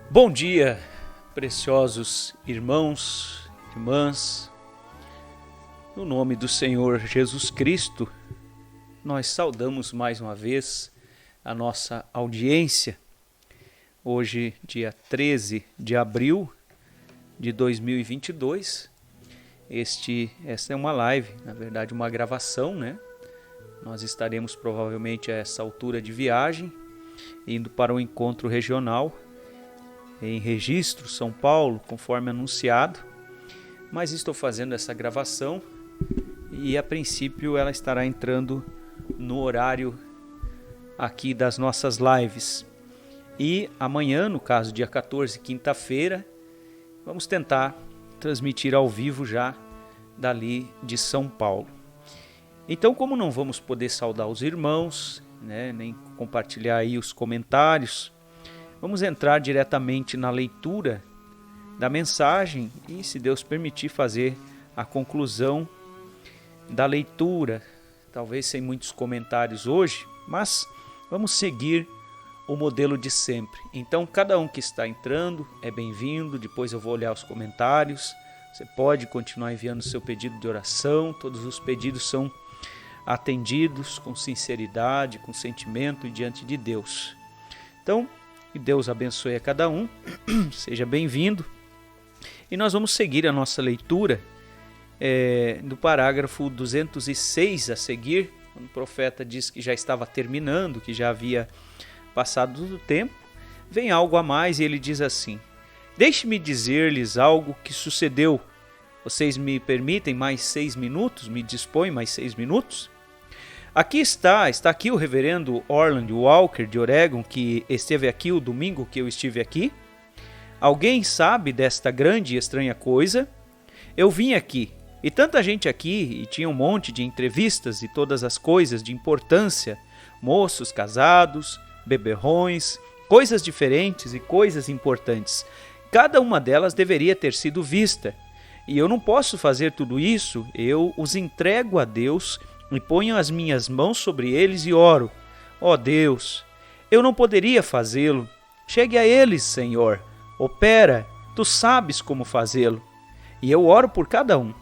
Bom dia, preciosos irmãos, irmãs. No nome do Senhor Jesus Cristo, nós saudamos mais uma vez a nossa audiência. Hoje, dia 13 de abril de 2022, esta é uma live, na verdade uma gravação, né? Nós estaremos provavelmente a essa altura de viagem, indo para um encontro regional em Registro, São Paulo, conforme anunciado, mas estou fazendo essa gravação e a princípio ela estará entrando no horário aqui das nossas lives. E amanhã, no caso dia 14, quinta-feira, vamos tentar transmitir ao vivo já dali de São Paulo. Então, como não vamos poder saudar os irmãos, né, nem compartilhar aí os comentários, vamos entrar diretamente na leitura da mensagem e, se Deus permitir, fazer a conclusão da leitura, talvez sem muitos comentários hoje, mas vamos seguir o modelo de sempre. Então, cada um que está entrando é bem-vindo, depois eu vou olhar os comentários, você pode continuar enviando seu pedido de oração, todos os pedidos são atendidos com sinceridade, com sentimento e diante de Deus. Então, que Deus abençoe a cada um, seja bem-vindo. E nós vamos seguir a nossa leitura do parágrafo 206 a seguir, quando o profeta diz que já estava terminando, que já havia passado do tempo. vem algo a mais e ele diz assim: deixe-me dizer-lhes algo que sucedeu. Vocês me permitem mais 6 minutos? Me dispõem mais 6 minutos? Aqui está aqui o reverendo Orland Walker de Oregon, que esteve aqui o domingo que eu estive aqui. Alguém sabe desta grande e estranha coisa? Eu vim aqui, e tanta gente aqui, e tinha um monte de entrevistas e todas as coisas de importância, moços casados, beberrões, coisas diferentes e coisas importantes. Cada uma delas deveria ter sido vista. E eu não posso fazer tudo isso, eu os entrego a Deus e ponho as minhas mãos sobre eles e oro. Ó Deus, eu não poderia fazê-lo. Chegue a eles, Senhor. Opera, tu sabes como fazê-lo. E eu oro por cada um.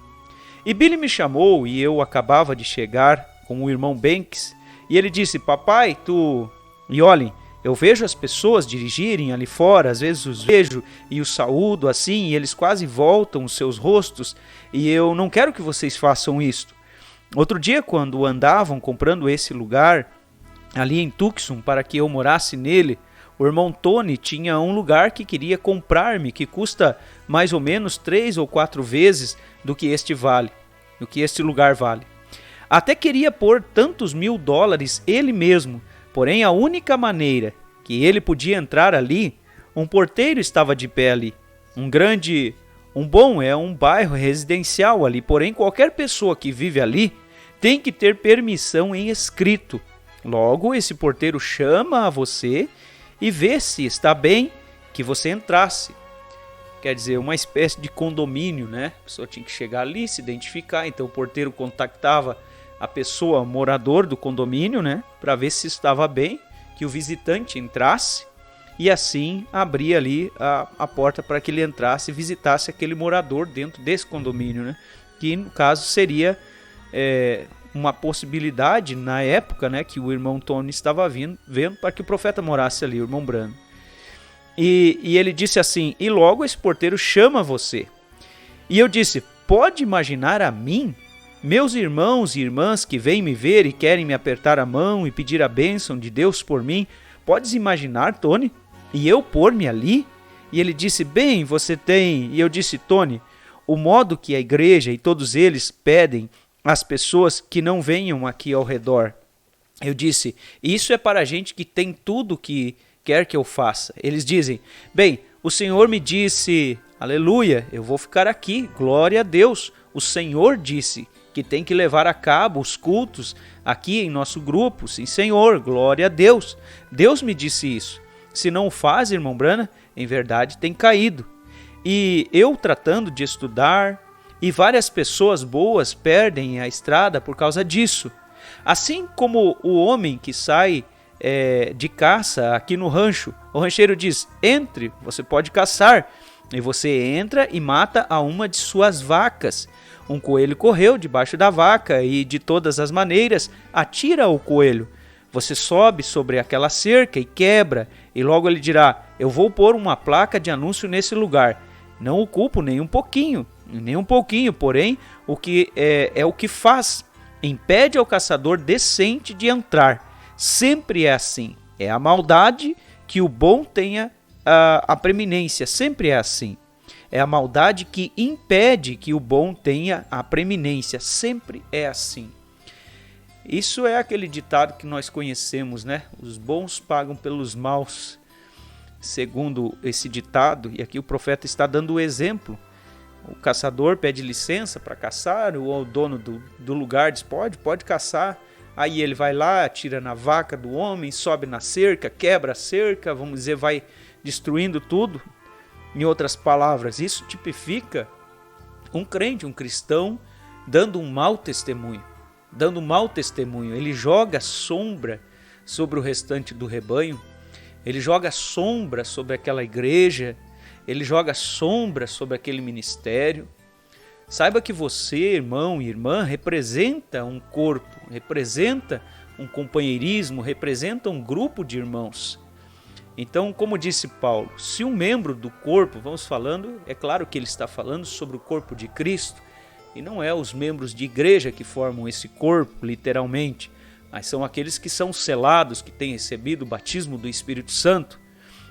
E Billy me chamou e eu acabava de chegar com o irmão Banks. E ele disse: papai, tu... E olhem, eu vejo as pessoas dirigirem ali fora, às vezes os vejo e os saúdo assim, e eles quase voltam os seus rostos, e eu não quero que vocês façam isto. Outro dia, quando andavam comprando esse lugar ali em Tucson para que eu morasse nele, o irmão Tony tinha um lugar que queria comprar-me, que custa mais ou menos 3 ou 4 vezes do que este lugar vale. Até queria pôr tantos $1.000 ele mesmo, porém a única maneira que ele podia entrar ali, um porteiro estava de pé ali. É um bairro residencial ali, porém qualquer pessoa que vive ali tem que ter permissão em escrito. Logo, esse porteiro chama a você e vê se está bem que você entrasse. Quer dizer, uma espécie de condomínio, né? A pessoa tinha que chegar ali, se identificar, então o porteiro contactava a pessoa, morador do condomínio, né? Para ver se estava bem, que o visitante entrasse e assim abria ali a porta para que ele entrasse e visitasse aquele morador dentro desse condomínio, né? Que no caso seria uma possibilidade na época, né, que o irmão Tony estava vendo para que o profeta morasse ali, o irmão Branham. E ele disse assim: e logo esse porteiro chama você. E eu disse: pode imaginar a mim, meus irmãos e irmãs que vêm me ver e querem me apertar a mão e pedir a bênção de Deus por mim, podes imaginar, Tony? E eu pôr-me ali? E ele disse: bem, você tem... E eu disse: Tony, o modo que a igreja e todos eles pedem às pessoas que não venham aqui ao redor. Eu disse: isso é para a gente que tem tudo que quer que eu faça. Eles dizem: bem, o Senhor me disse, aleluia, eu vou ficar aqui, glória a Deus. O Senhor disse que tem que levar a cabo os cultos aqui em nosso grupo. Sim, Senhor, glória a Deus. Deus me disse isso. Se não o faz, irmão Branham, em verdade tem caído. E eu tratando de estudar, e várias pessoas boas perdem a estrada por causa disso. Assim como o homem que sai de caça aqui no rancho, o rancheiro diz: entre, você pode caçar. E você entra e mata a uma de suas vacas. Um coelho correu debaixo da vaca e de todas as maneiras atira o coelho. Você sobe sobre aquela cerca e quebra, e logo ele dirá: eu vou pôr uma placa de anúncio nesse lugar. Não o culpo nem um pouquinho, porém o que é o que faz. Impede ao caçador decente de entrar. Sempre é assim. É a maldade que o bom tenha a preeminência. Sempre é assim. É a maldade que impede que o bom tenha a preeminência. Sempre é assim. Isso é aquele ditado que nós conhecemos, né? Os bons pagam pelos maus. Segundo esse ditado, e aqui o profeta está dando o exemplo. O caçador pede licença para caçar, o dono do lugar diz: pode caçar. Aí ele vai lá, atira na vaca do homem, sobe na cerca, quebra a cerca, vamos dizer, vai destruindo tudo. Em outras palavras, isso tipifica um crente, um cristão, dando um mau testemunho. Ele joga sombra sobre o restante do rebanho, ele joga sombra sobre aquela igreja, ele joga sombra sobre aquele ministério. Saiba que você, irmão e irmã, representa um corpo, representa um companheirismo, representa um grupo de irmãos. Então, como disse Paulo, se um membro do corpo, vamos falando, é claro que ele está falando sobre o corpo de Cristo, e não é os membros de igreja que formam esse corpo, literalmente, mas são aqueles que são selados, que têm recebido o batismo do Espírito Santo.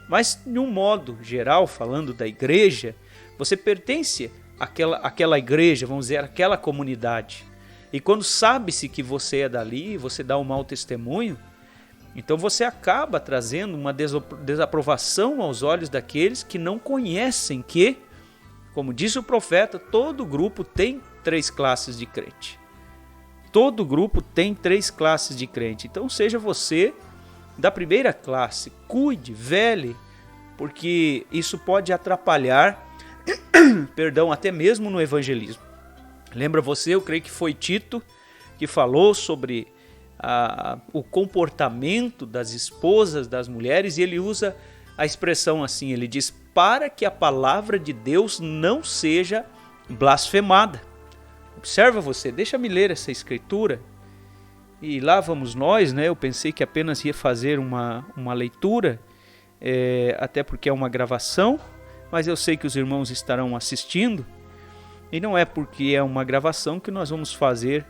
Mas, de um modo geral, falando da igreja, você pertence àquela igreja, vamos dizer, àquela comunidade. E quando sabe-se que você é dali, você dá um mau testemunho, então você acaba trazendo uma desaprovação aos olhos daqueles que não conhecem que, como disse o profeta, todo grupo tem 3 classes de crente. Todo grupo tem 3 classes de crente. Então seja você da primeira classe, cuide, vele, porque isso pode atrapalhar, perdão, até mesmo no evangelismo. Lembra você, eu creio que foi Tito que falou sobre o comportamento das esposas, das mulheres, e ele usa a expressão assim, ele diz, para que a palavra de Deus não seja blasfemada. Observa você, deixa-me ler essa escritura. E lá vamos nós, né? Eu pensei que apenas ia fazer uma leitura, até porque é uma gravação, mas eu sei que os irmãos estarão assistindo, e não é porque é uma gravação que nós vamos fazer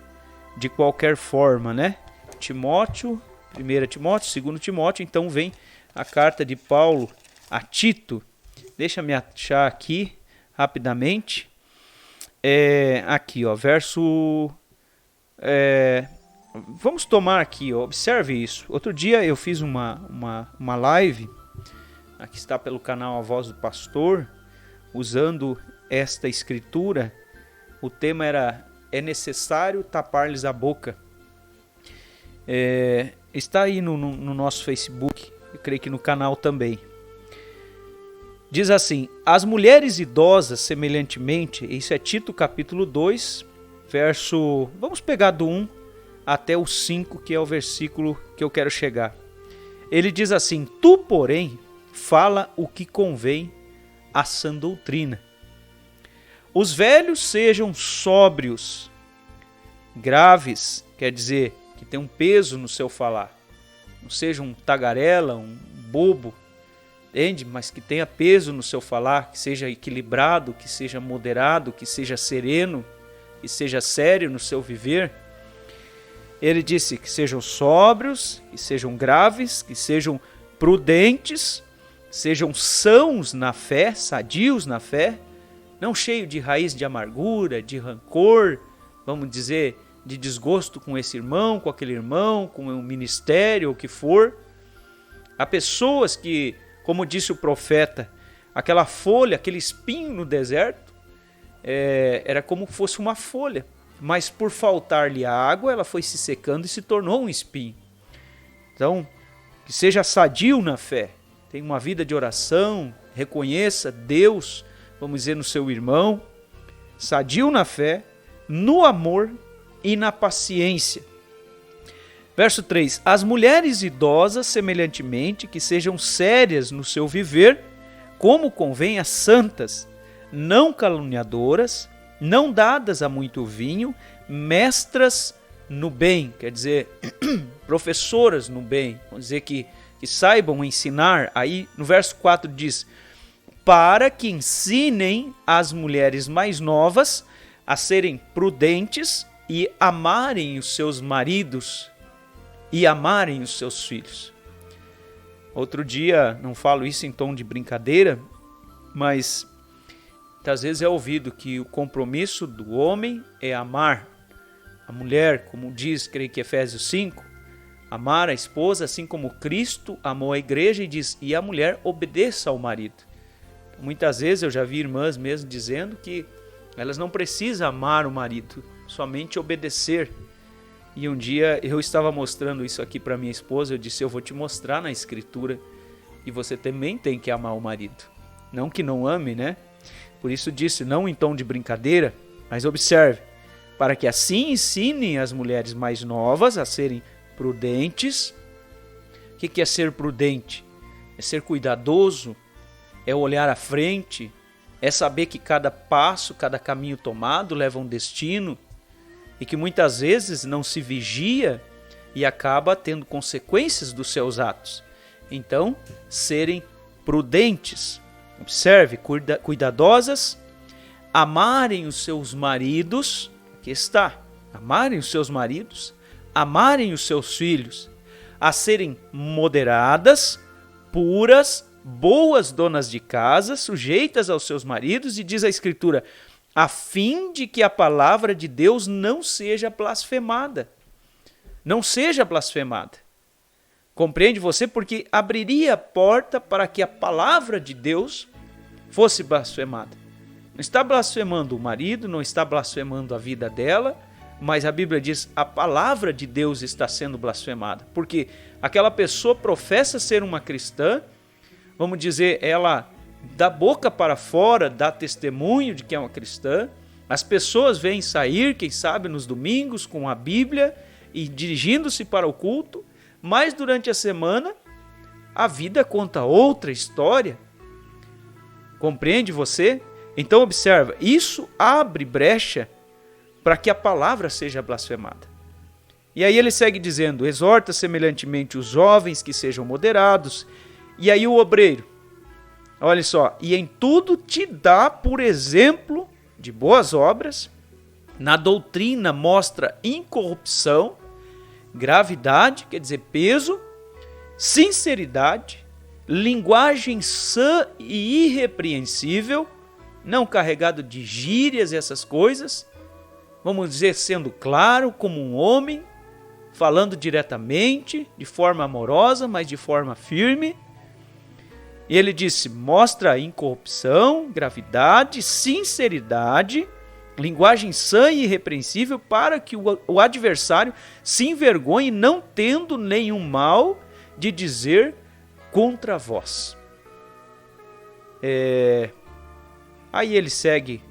de qualquer forma, né? Timóteo, 1 Timóteo, 2 Timóteo, então vem a carta de Paulo a Tito. Deixa-me achar aqui rapidamente. Aqui, ó, verso... vamos tomar aqui, ó, observe isso. Outro dia eu fiz uma live, aqui está pelo canal A Voz do Pastor, usando esta escritura. O tema era, é necessário tapar-lhes a boca. Está aí no nosso Facebook, eu creio que no canal também. Diz assim, as mulheres idosas semelhantemente, isso é Tito capítulo 2, verso, vamos pegar do 1 até o 5, que é o versículo que eu quero chegar. Ele diz assim, tu, porém, fala o que convém à sã doutrina. Os velhos sejam sóbrios, graves, quer dizer, que tem um peso no seu falar. Não seja um tagarela, um bobo, entende? Mas que tenha peso no seu falar, que seja equilibrado, que seja moderado, que seja sereno, que seja sério no seu viver. Ele disse que sejam sóbrios, que sejam graves, que sejam prudentes, sejam sãos na fé, sadios na fé, não cheio de raiz de amargura, de rancor, vamos dizer, de desgosto com esse irmão, com aquele irmão, com o ministério, o que for. Há pessoas que, como disse o profeta, aquela folha, aquele espinho no deserto, era como se fosse uma folha, mas por faltar-lhe a água, ela foi se secando e se tornou um espinho. Então, que seja sadio na fé, tenha uma vida de oração, reconheça Deus, vamos dizer, no seu irmão, sadio na fé, no amor e na paciência. Verso 3, as mulheres idosas, semelhantemente, que sejam sérias no seu viver, como convém às santas, não caluniadoras, não dadas a muito vinho, mestras no bem, quer dizer, professoras no bem, vamos dizer que saibam ensinar. Aí no verso 4 diz, para que ensinem as mulheres mais novas a serem prudentes e amarem os seus maridos e amarem os seus filhos. Outro dia, não falo isso em tom de brincadeira, mas muitas vezes é ouvido que o compromisso do homem é amar a mulher, como diz, creio que Efésios 5, amar a esposa assim como Cristo amou a igreja e diz, e a mulher obedeça ao marido. Muitas vezes eu já vi irmãs mesmo dizendo que elas não precisam amar o marido, somente obedecer. E um dia eu estava mostrando isso aqui para minha esposa, eu disse, eu vou te mostrar na escritura e você também tem que amar o marido. Não que não ame, né? Por isso disse, não em tom de brincadeira, mas observe, para que assim ensinem as mulheres mais novas a serem prudentes. O que é ser prudente? É ser cuidadoso, é olhar à frente, é saber que cada passo, cada caminho tomado leva a um destino e que muitas vezes não se vigia e acaba tendo consequências dos seus atos. Então, serem prudentes. Observe, cuidadosas, amarem os seus maridos, aqui está, amarem os seus maridos, amarem os seus filhos, a serem moderadas, puras, boas donas de casa, sujeitas aos seus maridos, e diz a Escritura, a fim de que a palavra de Deus não seja blasfemada. Não seja blasfemada. Compreende você? Porque abriria a porta para que a palavra de Deus fosse blasfemada. Não está blasfemando o marido, não está blasfemando a vida dela, mas a Bíblia diz a palavra de Deus está sendo blasfemada. Porque aquela pessoa professa ser uma cristã, vamos dizer, ela da boca para fora dá testemunho de que é uma cristã, as pessoas vêm sair, quem sabe, nos domingos com a Bíblia e dirigindo-se para o culto, mas durante a semana a vida conta outra história. Compreende você? Então observa, isso abre brecha para que a palavra seja blasfemada. E aí ele segue dizendo, exorta semelhantemente os jovens que sejam moderados. E aí o obreiro, olha só, e em tudo te dá por exemplo de boas obras, na doutrina mostra incorrupção, gravidade, quer dizer peso, sinceridade, linguagem sã e irrepreensível, não carregado de gírias e essas coisas, vamos dizer, sendo claro como um homem, falando diretamente, de forma amorosa, mas de forma firme. E ele disse, mostra incorrupção, gravidade, sinceridade, linguagem sã e irrepreensível, para que o adversário se envergonhe, não tendo nenhum mal de dizer contra vós. Aí ele segue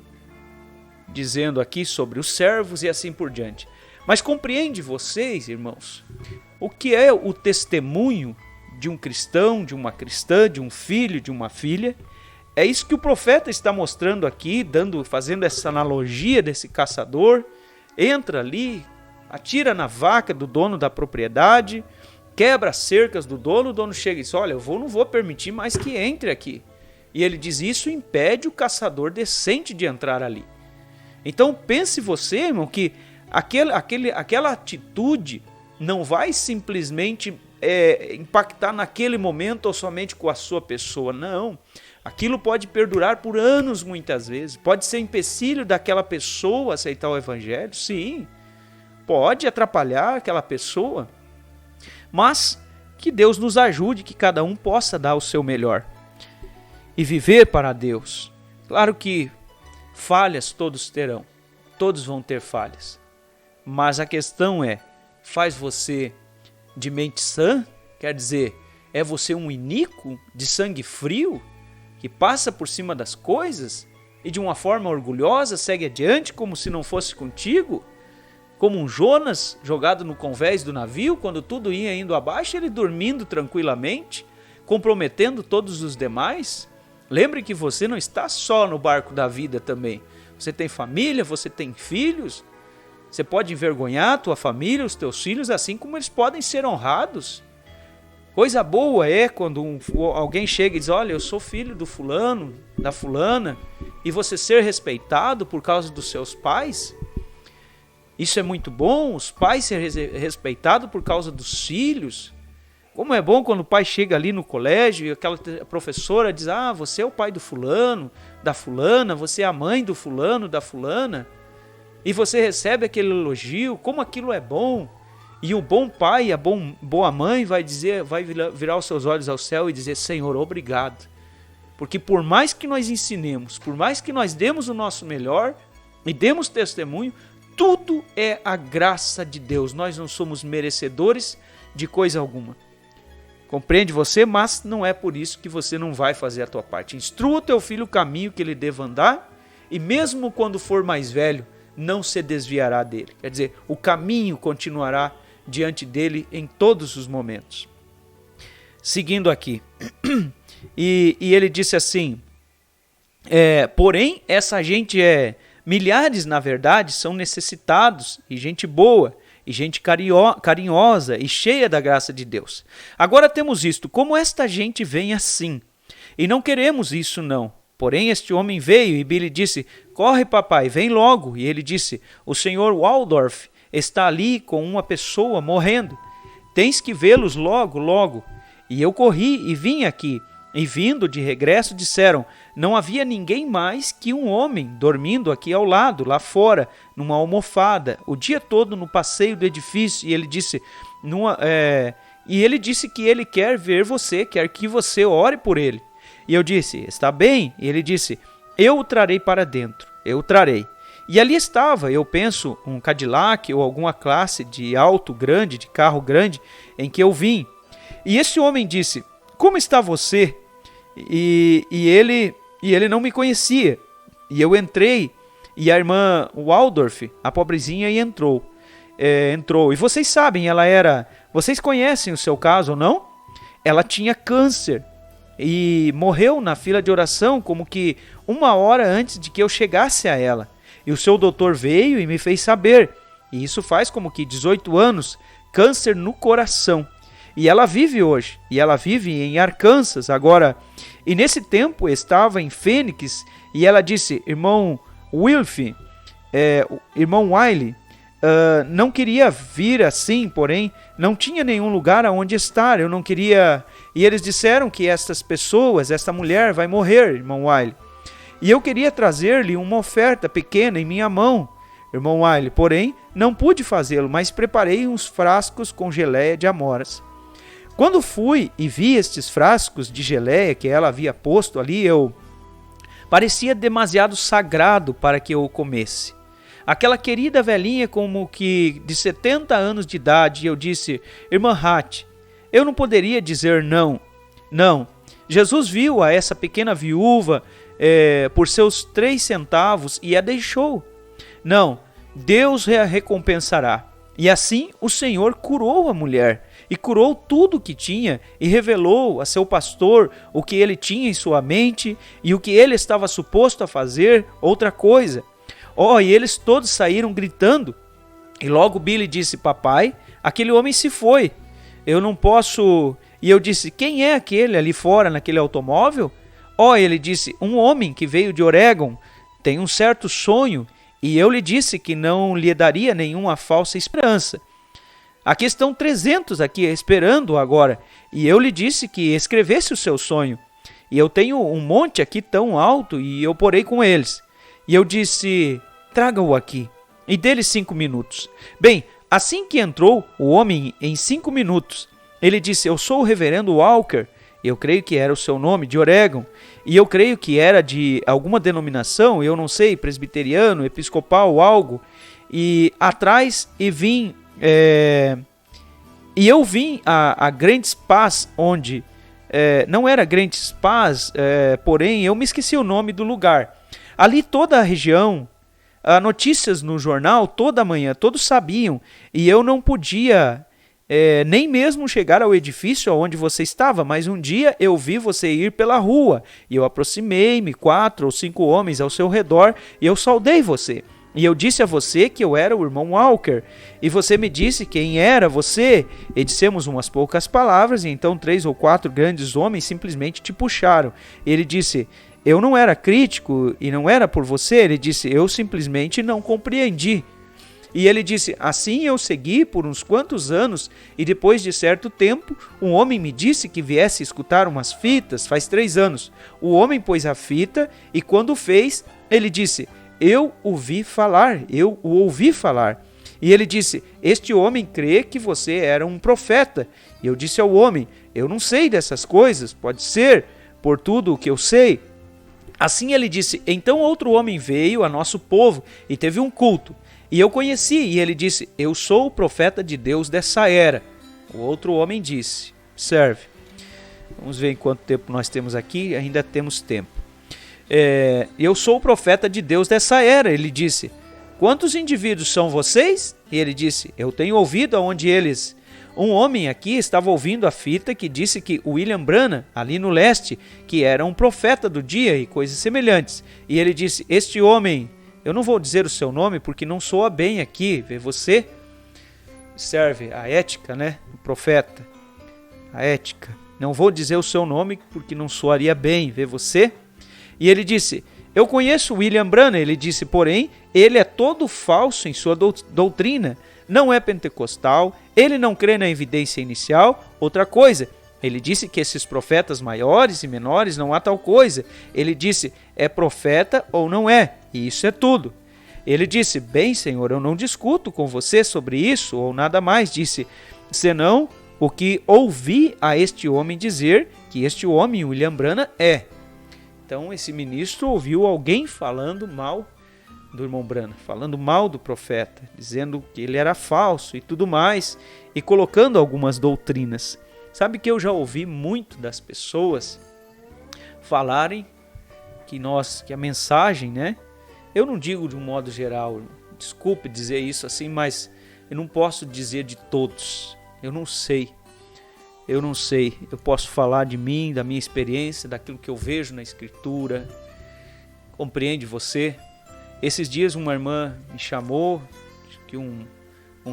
dizendo aqui sobre os servos e assim por diante. Mas compreende vocês, irmãos, o que é o testemunho de um cristão, de uma cristã, de um filho, de uma filha? É isso que o profeta está mostrando aqui, fazendo essa analogia desse caçador. Entra ali, atira na vaca do dono da propriedade, quebra as cercas do dono, o dono chega e diz, olha, eu não vou permitir mais que entre aqui. E ele diz, isso impede o caçador decente de entrar ali. Então pense você, irmão, que aquela atitude não vai simplesmente impactar naquele momento ou somente com a sua pessoa, não. Aquilo pode perdurar por anos muitas vezes, pode ser empecilho daquela pessoa aceitar o evangelho, sim, pode atrapalhar aquela pessoa, mas que Deus nos ajude, que cada um possa dar o seu melhor e viver para Deus. Claro que falhas todos terão, todos vão ter falhas, mas a questão é, faz você de mente sã? Quer dizer, é você um iníquo de sangue frio que passa por cima das coisas e de uma forma orgulhosa segue adiante como se não fosse contigo? Como um Jonas jogado no convés do navio, quando tudo ia indo abaixo, ele dormindo tranquilamente, comprometendo todos os demais? Lembre que você não está só no barco da vida também. Você tem família, você tem filhos. Você pode envergonhar a tua família, os teus filhos, assim como eles podem ser honrados. Coisa boa é quando alguém chega e diz, olha, eu sou filho do fulano, da fulana, e você ser respeitado por causa dos seus pais. Isso é muito bom, os pais serem respeitados por causa dos filhos. Como é bom quando o pai chega ali no colégio e aquela professora diz, você é o pai do fulano, da fulana, você é a mãe do fulano, da fulana. E você recebe aquele elogio, como aquilo é bom. E o bom pai, a boa mãe vai virar os seus olhos ao céu e dizer, Senhor, obrigado. Porque por mais que nós ensinemos, por mais que nós demos o nosso melhor e demos testemunho, tudo é a graça de Deus. Nós não somos merecedores de coisa alguma. Compreende você? Mas não é por isso que você não vai fazer a tua parte. Instrua o teu filho o caminho que ele deva andar e mesmo quando for mais velho, não se desviará dele. Quer dizer, o caminho continuará diante dele em todos os momentos. Seguindo aqui. E ele disse assim, porém, essa gente milhares, na verdade, são necessitados e gente boa, e gente carinhosa e cheia da graça de Deus. Agora temos isto, como esta gente vem assim, e não queremos isso não. Porém, este homem veio e Billy disse, corre papai, vem logo. E ele disse, o senhor Waldorf está ali com uma pessoa morrendo. Tens que vê-los logo, logo. E eu corri e vim aqui. E vindo de regresso disseram, não havia ninguém mais que um homem dormindo aqui ao lado, lá fora, numa almofada, o dia todo no passeio do edifício. E ele disse, que ele quer ver você, quer que você ore por ele. E eu disse, está bem. E ele disse, eu o trarei para dentro, eu o trarei. E ali estava, eu penso, um Cadillac ou alguma classe de auto grande, de carro grande, em que eu vim. E esse homem disse, como está você? E ele não me conhecia. E eu entrei, e a irmã Waldorf, a pobrezinha, entrou. E vocês sabem, vocês conhecem o seu caso ou não? Ela tinha câncer e morreu na fila de oração como que 1 hora antes de que eu chegasse a ela. E o seu doutor veio e me fez saber. E isso faz como que 18 anos, câncer no coração. E ela vive hoje, e ela vive em Arkansas agora. E nesse tempo estava em Fênix, e ela disse, irmão Wilf, irmão Wiley, não queria vir assim, porém, não tinha nenhum lugar aonde estar, eu não queria... E eles disseram que esta mulher vai morrer, irmão Wiley. E eu queria trazer-lhe uma oferta pequena em minha mão, irmão Wiley, porém, não pude fazê-lo, mas preparei uns frascos com geleia de amoras. Quando fui e vi estes frascos de geleia que ela havia posto ali, parecia demasiado sagrado para que eu o comesse. Aquela querida velhinha como que de 70 anos de idade, eu disse, irmã Hatt, eu não poderia dizer não. Não, Jesus viu a essa pequena viúva por seus 3 centavos e a deixou. Não, Deus a recompensará. E assim o Senhor curou a mulher. E curou tudo o que tinha e revelou a seu pastor o que ele tinha em sua mente e o que ele estava suposto a fazer, outra coisa. E eles todos saíram gritando. E logo Billy disse, papai, aquele homem se foi. Eu não posso... E eu disse, quem é aquele ali fora naquele automóvel? Ele disse, um homem que veio de Oregon, tem um certo sonho. E eu lhe disse que não lhe daria nenhuma falsa esperança. Aqui estão 300 aqui esperando agora. E eu lhe disse que escrevesse o seu sonho. E eu tenho um monte aqui tão alto e eu porei com eles. E eu disse, traga-o aqui. E dê-lhe 5 minutos. Bem, assim que entrou o homem em 5 minutos, ele disse, eu sou o reverendo Walker. Eu creio que era o seu nome, de Oregon. E eu creio que era de alguma denominação, eu não sei, presbiteriano, episcopal, algo. E atrás vim... E eu vim a Grandes Paz, onde não era Grandes Paz, porém eu me esqueci o nome do lugar. Ali toda a região, notícias no jornal, toda manhã, todos sabiam, e eu não podia nem mesmo chegar ao edifício onde você estava, mas um dia eu vi você ir pela rua, e eu aproximei-me, 4 ou 5 homens ao seu redor, e eu saudei você. E eu disse a você que eu era o irmão Walker, e você me disse quem era você, e dissemos umas poucas palavras, e então 3 ou 4 grandes homens simplesmente te puxaram. E ele disse, eu não era crítico, e não era por você, ele disse, eu simplesmente não compreendi. E ele disse, assim eu segui por uns quantos anos, e depois de certo tempo, um homem me disse que viesse escutar umas fitas, faz 3 anos. O homem pôs a fita, e quando fez, ele disse, eu o ouvi falar. E ele disse, este homem crê que você era um profeta. E eu disse ao homem, eu não sei dessas coisas, pode ser, por tudo o que eu sei. Assim ele disse, então outro homem veio a nosso povo e teve um culto. E eu conheci, e ele disse, eu sou o profeta de Deus dessa era. O outro homem disse, observe, vamos ver em quanto tempo nós temos aqui, ainda temos tempo. Eu sou o profeta de Deus dessa era. Ele disse, quantos indivíduos são vocês? E ele disse, eu tenho ouvido aonde eles... Um homem aqui estava ouvindo a fita que disse que William Branham, ali no leste, que era um profeta do dia e coisas semelhantes. E ele disse, este homem, eu não vou dizer o seu nome porque não soa bem aqui, vê você? Serve a ética, né? O profeta, a ética. Não vou dizer o seu nome porque não soaria bem, vê você? E ele disse, eu conheço William Branham. Ele disse, porém, ele é todo falso em sua doutrina. Não é pentecostal, ele não crê na evidência inicial. Outra coisa, Ele disse que esses profetas maiores e menores não há tal coisa. Ele disse, é profeta ou não é, e isso é tudo. Ele disse, bem, Senhor, eu não discuto com você sobre isso ou nada mais. Disse, senão o que ouvi a este homem dizer, que este homem, William Branham, é. Então esse ministro ouviu alguém falando mal do irmão Branham, falando mal do profeta, dizendo que ele era falso e tudo mais, e colocando algumas doutrinas. Sabe que eu já ouvi muito das pessoas falarem que a mensagem, né? Eu não digo de um modo geral, desculpe dizer isso assim, mas eu não posso dizer de todos. Eu não sei. Eu posso falar de mim, da minha experiência, daquilo que eu vejo na Escritura. Compreende você? Esses dias uma irmã me chamou, que um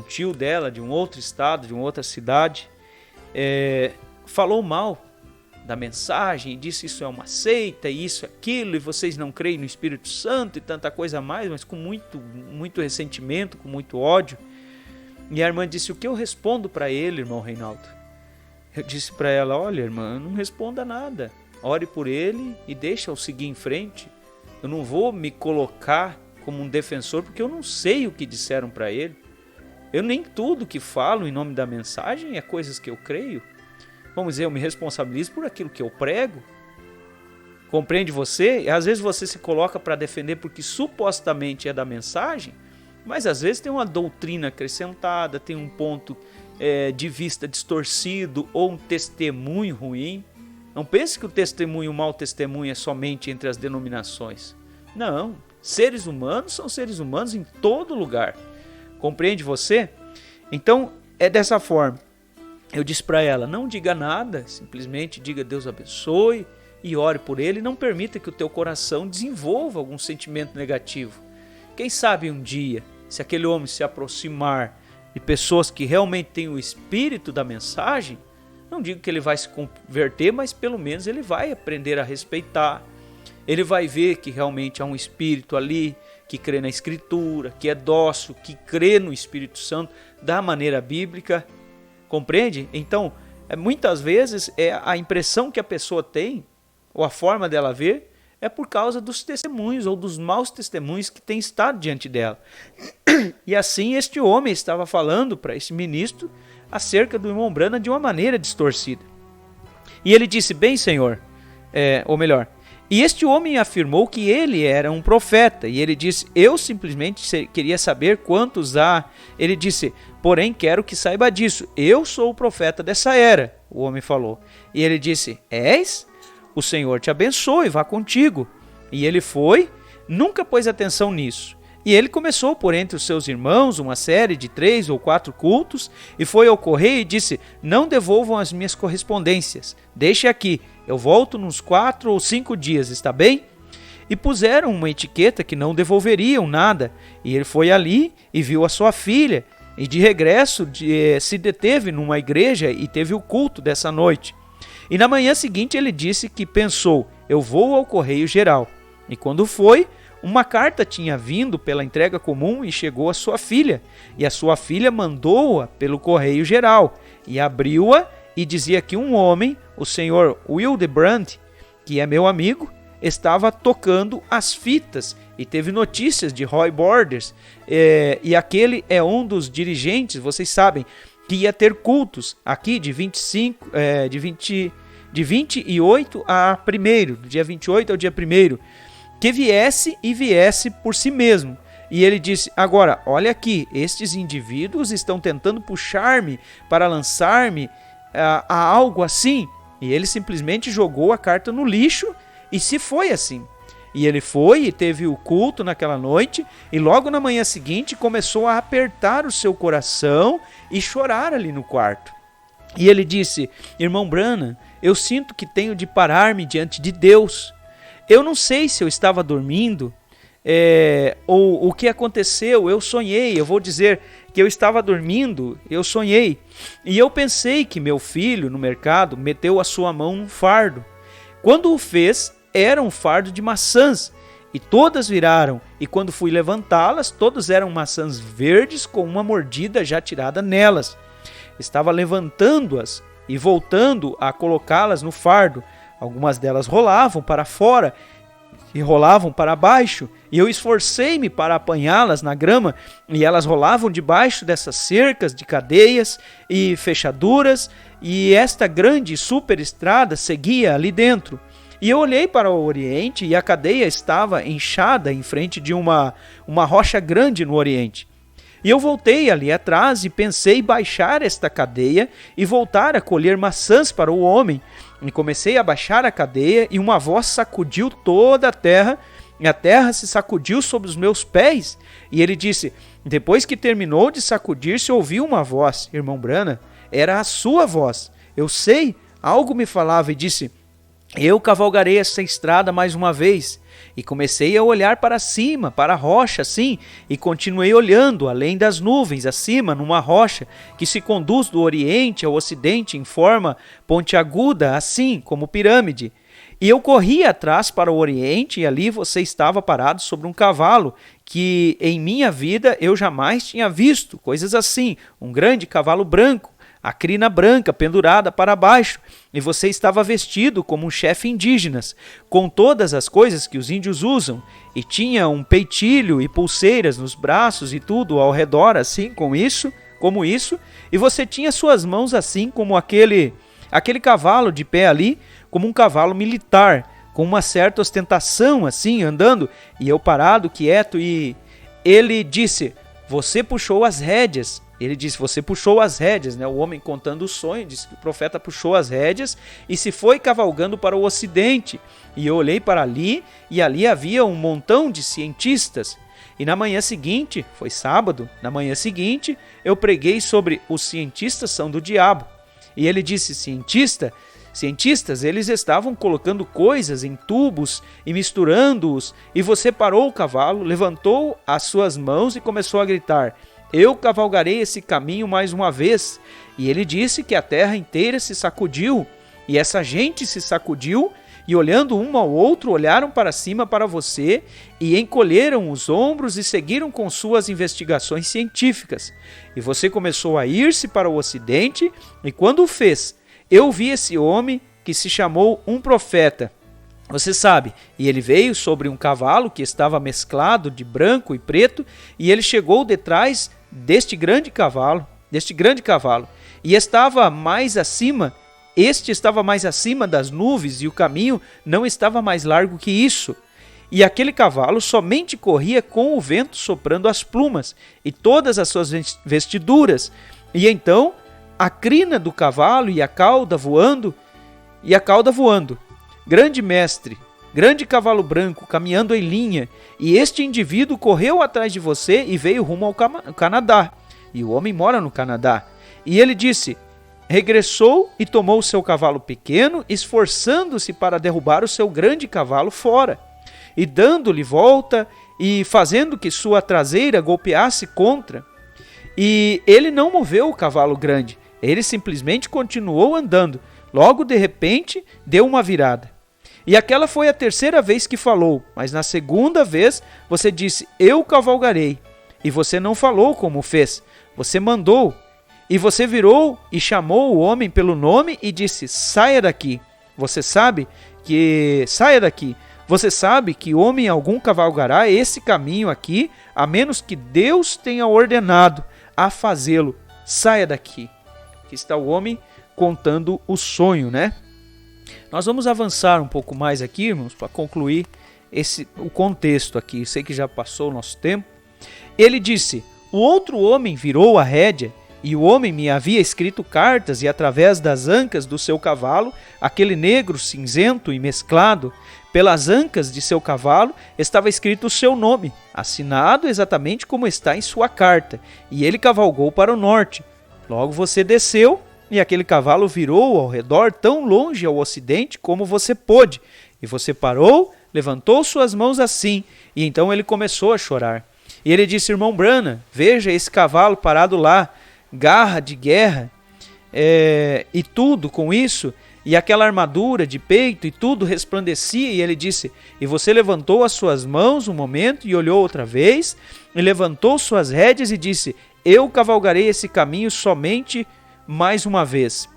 tio dela, de um outro estado, de uma outra cidade, falou mal da mensagem, disse isso é uma seita, isso, aquilo, e vocês não creem no Espírito Santo e tanta coisa mais, mas com muito ressentimento, com muito ódio. E a irmã disse, o que eu respondo para ele, irmão Reinaldo? Eu disse para ela, olha irmã, não responda nada, ore por ele e deixa-o seguir em frente. Eu não vou me colocar como um defensor, porque eu não sei o que disseram para ele. Eu nem tudo que falo em nome da mensagem é coisas que eu creio. Vamos dizer, eu me responsabilizo por aquilo que eu prego. Compreende você? Às vezes você se coloca para defender porque supostamente é da mensagem, mas às vezes tem uma doutrina acrescentada, tem um ponto de vista distorcido ou um testemunho ruim. Não pense que o mau testemunho é somente entre as denominações. Não, seres humanos são seres humanos em todo lugar. Compreende você? Então, é dessa forma. Eu disse para ela, não diga nada, simplesmente diga Deus abençoe e ore por ele. Não permita que o teu coração desenvolva algum sentimento negativo. Quem sabe um dia, se aquele homem se aproximar de pessoas que realmente têm o espírito da mensagem, não digo que ele vai se converter, mas pelo menos ele vai aprender a respeitar. Ele vai ver que realmente há um espírito ali, que crê na Escritura, que é dócil, que crê no Espírito Santo da maneira bíblica. Compreende? Então, muitas vezes a impressão que a pessoa tem, ou a forma dela ver, é por causa dos testemunhos ou dos maus testemunhos que têm estado diante dela. E assim este homem estava falando para esse ministro acerca do irmão Branham de uma maneira distorcida. E ele disse, bem Senhor, e este homem afirmou que ele era um profeta, e ele disse, eu simplesmente queria saber quantos há. Ele disse, porém quero que saiba disso, eu sou o profeta dessa era, o homem falou. E ele disse, és? O Senhor te abençoe, vá contigo. E ele foi, nunca pôs atenção nisso. E ele começou por entre os seus irmãos uma série de 3 ou 4 cultos, e foi ao correio e disse, não devolvam as minhas correspondências, deixe aqui, eu volto nos 4 ou 5 dias, está bem? E puseram uma etiqueta que não devolveriam nada, e ele foi ali e viu a sua filha, e de regresso se deteve numa igreja e teve o culto dessa noite. E na manhã seguinte ele disse que pensou, eu vou ao correio geral. E quando foi, uma carta tinha vindo pela entrega comum e chegou à sua filha. E a sua filha mandou-a pelo correio geral. E abriu-a e dizia que um homem, o senhor Wildebrandt, que é meu amigo, estava tocando as fitas e teve notícias de Roy Borders. E aquele é um dos dirigentes, vocês sabem, que ia ter cultos aqui de 28 a 1º, do dia 28 ao dia 1º, que viesse por si mesmo. E ele disse, agora, olha aqui, estes indivíduos estão tentando puxar-me para lançar-me a algo assim. E ele simplesmente jogou a carta no lixo e se foi assim. E ele foi e teve o culto naquela noite, e logo na manhã seguinte começou a apertar o seu coração e chorar ali no quarto. E ele disse, irmão Branham, eu sinto que tenho de parar-me diante de Deus. Eu não sei se eu estava dormindo ou o que aconteceu, eu sonhei, eu vou dizer que eu estava dormindo, eu sonhei. E eu pensei que meu filho no mercado meteu a sua mão num fardo. Quando o fez, era um fardo de maçãs, e todas viraram, e quando fui levantá-las, todas eram maçãs verdes com uma mordida já tirada nelas. Estava levantando-as, e voltando a colocá-las no fardo. Algumas delas rolavam para fora e rolavam para baixo, e eu esforcei-me para apanhá-las na grama, e elas rolavam debaixo dessas cercas de cadeias e fechaduras, e esta grande superestrada seguia ali dentro. E eu olhei para o oriente, e a cadeia estava inchada em frente de uma rocha grande no oriente. E eu voltei ali atrás e pensei baixar esta cadeia e voltar a colher maçãs para o homem. E comecei a baixar a cadeia, e uma voz sacudiu toda a terra, e a terra se sacudiu sobre os meus pés. E ele disse: depois que terminou de sacudir-se, ouviu uma voz. Irmão Branham, era a sua voz. Eu sei, algo me falava, e disse: eu cavalgarei essa estrada mais uma vez. E comecei a olhar para cima, para a rocha, assim, e continuei olhando além das nuvens, acima, numa rocha que se conduz do oriente ao ocidente em forma pontiaguda, assim, como pirâmide. E eu corri atrás para o oriente, e ali você estava parado sobre um cavalo, que em minha vida eu jamais tinha visto, coisas assim, um grande cavalo branco, a crina branca pendurada para baixo, e você estava vestido como um chefe indígena, com todas as coisas que os índios usam, e tinha um peitilho e pulseiras nos braços e tudo ao redor, assim, como isso, e você tinha suas mãos assim, como aquele cavalo de pé ali, como um cavalo militar, com uma certa ostentação, assim, andando, e eu parado, quieto, e ele disse: você puxou as rédeas. Ele disse: você puxou as rédeas, né? O homem contando o sonho, disse que o profeta puxou as rédeas e se foi cavalgando para o ocidente. E eu olhei para ali, e ali havia um montão de cientistas. E na manhã seguinte, foi sábado, na manhã seguinte, eu preguei sobre os cientistas são do diabo. E ele disse: cientistas, eles estavam colocando coisas em tubos e misturando-os, e você parou o cavalo, levantou as suas mãos e começou a gritar: eu cavalgarei esse caminho mais uma vez. E ele disse que a terra inteira se sacudiu, e essa gente se sacudiu, e olhando um ao outro, olharam para cima para você, e encolheram os ombros e seguiram com suas investigações científicas. E você começou a ir-se para o ocidente, e quando o fez, eu vi esse homem que se chamou um profeta. Você sabe, e ele veio sobre um cavalo que estava mesclado de branco e preto, e ele chegou detrás deste grande cavalo, e estava mais acima, das nuvens, e o caminho não estava mais largo que isso. E aquele cavalo somente corria com o vento soprando as plumas, e todas as suas vestiduras, e então a crina do cavalo e a cauda voando, grande mestre, grande cavalo branco, caminhando em linha, e este indivíduo correu atrás de você e veio rumo ao Canadá. E o homem mora no Canadá. E ele disse: regressou e tomou o seu cavalo pequeno, esforçando-se para derrubar o seu grande cavalo fora, e dando-lhe volta e fazendo que sua traseira golpeasse contra. E ele não moveu o cavalo grande, ele simplesmente continuou andando. Logo, de repente, deu uma virada. E aquela foi a terceira vez que falou, mas na segunda vez você disse: eu cavalgarei. E você não falou como fez, você mandou. E você virou e chamou o homem pelo nome e disse: saia daqui. Você sabe que homem algum cavalgará esse caminho aqui, a menos que Deus tenha ordenado a fazê-lo. Saia daqui. Aqui está o homem contando o sonho, né? Nós vamos avançar um pouco mais aqui, irmãos, para concluir o contexto aqui. Eu sei que já passou o nosso tempo. Ele disse: o outro homem virou a rédea, e o homem me havia escrito cartas, e através das ancas do seu cavalo, aquele negro cinzento e mesclado, pelas ancas de seu cavalo, estava escrito o seu nome, assinado exatamente como está em sua carta, e ele cavalgou para o norte. Logo você desceu, e aquele cavalo virou ao redor tão longe ao ocidente como você pôde. E você parou, levantou suas mãos assim, e então ele começou a chorar. E ele disse: irmão Branham, veja esse cavalo parado lá, garra de guerra, e tudo com isso, e aquela armadura de peito, e tudo resplandecia. E ele disse: e você levantou as suas mãos um momento, e olhou outra vez, e levantou suas rédeas, e disse: eu cavalgarei esse caminho somente mais uma vez.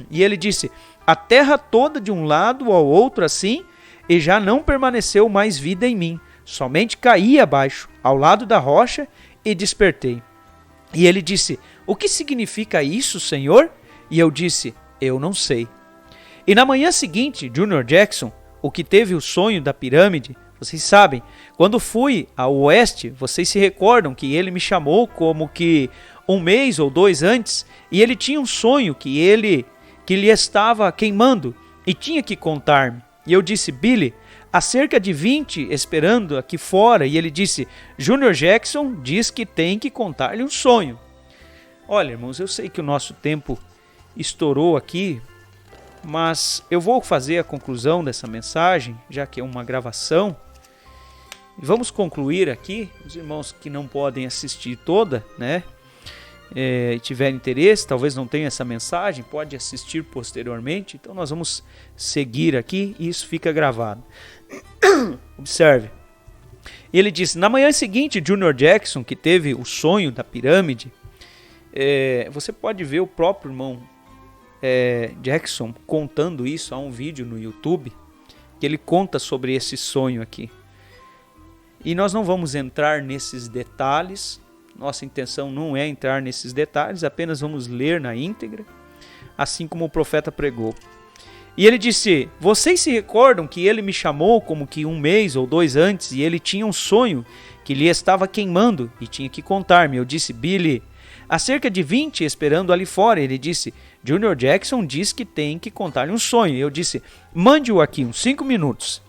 E ele disse: a terra toda de um lado ao outro assim, e já não permaneceu mais vida em mim. Somente caí abaixo, ao lado da rocha, e despertei. E ele disse: o que significa isso, Senhor? E eu disse: eu não sei. E na manhã seguinte, Junior Jackson, o que teve o sonho da pirâmide, vocês sabem, quando fui ao oeste, vocês se recordam que ele me chamou como que 1 mês ou 2 antes, e ele tinha um sonho que lhe estava queimando e tinha que contar-me. E eu disse: Billy, há cerca de 20 esperando aqui fora. E ele disse: Junior Jackson diz que tem que contar-lhe um sonho. Olha, irmãos, eu sei que o nosso tempo estourou aqui, mas eu vou fazer a conclusão dessa mensagem, já que é uma gravação. Vamos concluir aqui. Os irmãos que não podem assistir toda, né, e tiverem interesse, talvez não tenha essa mensagem, pode assistir posteriormente. Então nós vamos seguir aqui e isso fica gravado. Observe. Ele disse: na manhã seguinte, Junior Jackson, que teve o sonho da pirâmide, você pode ver o próprio irmão Jackson contando isso. Há um vídeo no YouTube que ele conta sobre esse sonho aqui. E nós não vamos entrar nesses detalhes. Nossa intenção não é entrar nesses detalhes, apenas vamos ler na íntegra, assim como o profeta pregou. E ele disse: vocês se recordam que ele me chamou como que 1 mês ou 2 antes, e ele tinha um sonho que lhe estava queimando e tinha que contar-me. Eu disse: Billy, há cerca de 20 esperando ali fora. Ele disse: Junior Jackson diz que tem que contar-lhe um sonho. Eu disse: mande-o aqui, uns 5 minutos.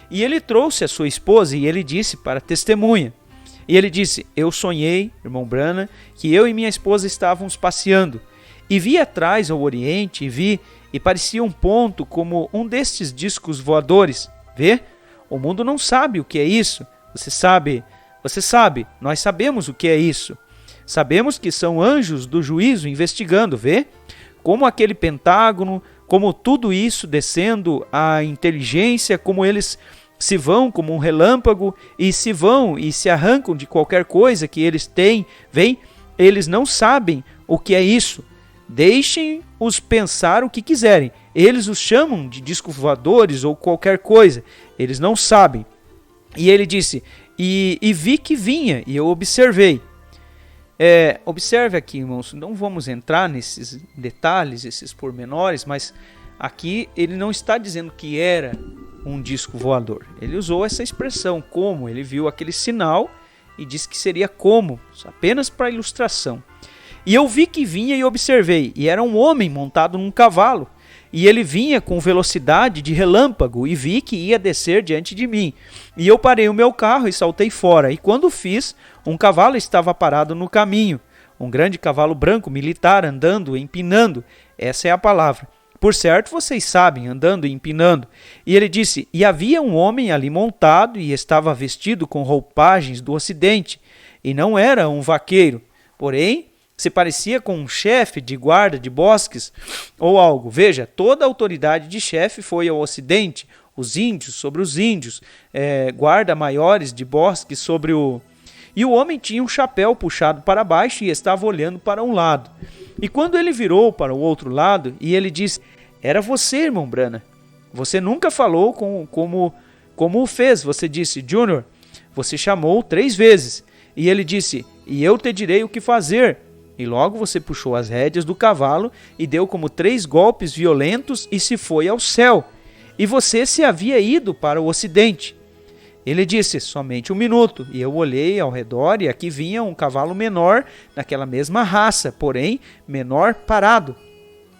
E ele trouxe a sua esposa e ele disse para testemunha. E ele disse: eu sonhei, irmão Branham, que eu e minha esposa estávamos passeando. E vi atrás ao oriente, e parecia um ponto como um destes discos voadores. Vê? O mundo não sabe o que é isso. Você sabe, nós sabemos o que é isso. Sabemos que são anjos do juízo investigando, vê? Como aquele pentágono, como tudo isso descendo a inteligência, como eles se vão como um relâmpago e se vão e se arrancam de qualquer coisa que eles têm, vem? Eles não sabem o que é isso. Deixem-os pensar o que quiserem. Eles os chamam de discos voadores ou qualquer coisa. Eles não sabem. E ele disse: e vi que vinha, e eu observei. Observe aqui, irmãos, não vamos entrar nesses detalhes, esses pormenores, mas aqui ele não está dizendo que era um disco voador. Ele usou essa expressão, como, ele viu aquele sinal e disse que seria como, apenas para ilustração. E eu vi que vinha e observei, e era um homem montado num cavalo, e ele vinha com velocidade de relâmpago, e vi que ia descer diante de mim. E eu parei o meu carro e saltei fora, e quando fiz, um cavalo estava parado no caminho, um grande cavalo branco militar andando, empinando, essa é a palavra. Por certo, vocês sabem, andando e empinando. E ele disse: e havia um homem ali montado, e estava vestido com roupagens do ocidente, e não era um vaqueiro, porém se parecia com um chefe de guarda de bosques ou algo. Veja, toda a autoridade de chefe foi ao ocidente, os índios sobre os índios, guarda maiores de bosques sobre o... E o homem tinha um chapéu puxado para baixo e estava olhando para um lado. E quando ele virou para o outro lado, e ele disse: era você, irmão Branham. Você nunca falou como o fez. Você disse: Junior, você chamou 3 vezes. E ele disse: e eu te direi o que fazer. E logo você puxou as rédeas do cavalo e deu como 3 golpes violentos e se foi ao céu. E você se havia ido para o ocidente. Ele disse: somente 1 minuto. E eu olhei ao redor e aqui vinha um cavalo menor, daquela mesma raça, porém menor, parado.